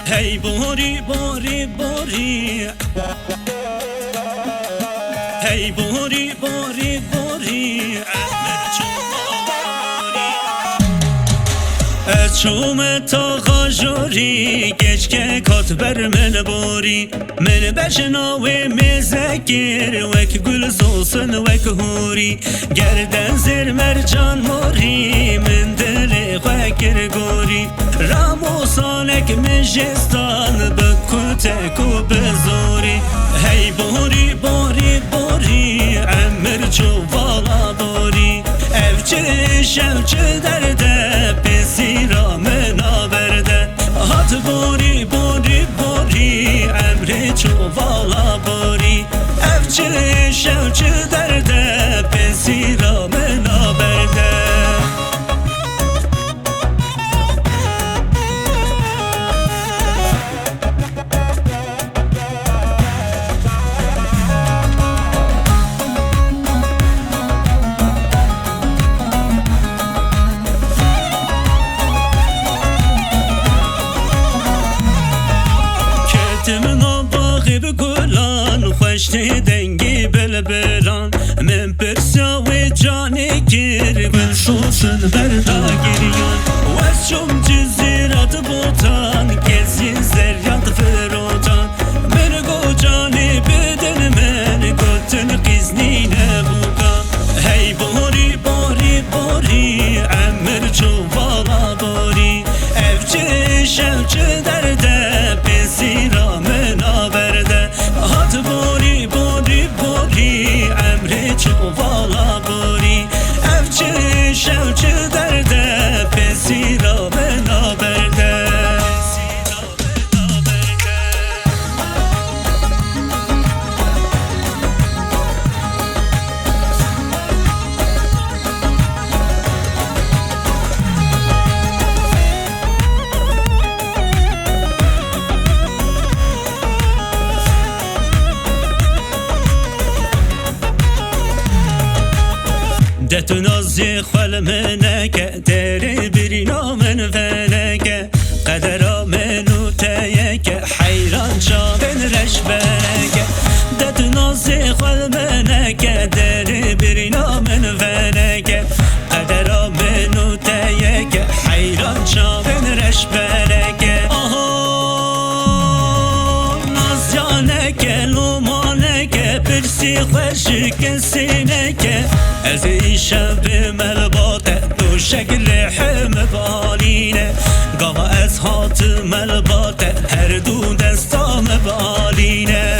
هی باری باری باری هی باری باری باری چوم تا خاجوری گچ که کات بر من باری من بشناوی مزگیر وک گل زوسن وک هوری گردن زیر مرجان موری من دل خوکر گوری رامو سالک مجستان بکوتک و بزوری هی باری باری باری عمر چو والا باری evçi şevçi derde pesi ramena berde hat bori bori bori emre çuvala bori evçi şevçi derde pesi ramena berde خوشتی دنگی بلبران من پرسا و جانی گیر گل شوشن بردا گریان و از شم جزیرات بوتان کسی زریات فروتان من گو جانی بدن من گوتن قیزنی نبوکا هی باری باری باری عمر چوالا باری evçi şevçi derde pesi ramen aberde hat bori bori bori emre çuvala bori evçi şevçi derde pesi ramen aberde دتو نازی خال منکه دری برینا من فلکه قدر منو تیکه حیران شابن رش برکه دتو نازی خال منکه دری برینا من فلکه قدر منو تیکه حیران شابن رش برکه آها نازیانکه لومانکه برسی خوشی کسینکه از این شب ملباته دو شکل حم بالینه قوا از هات ملباته هر دو دستام بالینه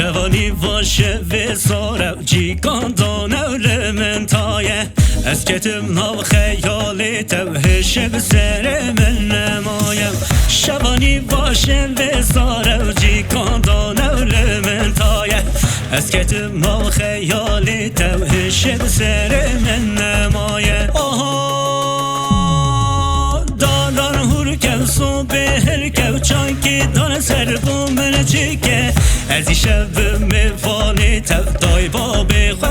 شوانی واشه و سارو جیگان دانول من تایه از کتم ناو خیالی توهش بسر من نمایم شوانی واشه و سارو جیگان دانول من تایه از کتم ناو خیالی توهش بسر من نمایه آها داران هور کو سو بهر کو چانکی دان سر بو من چیکه از این شب میفانی تو دای با بخواه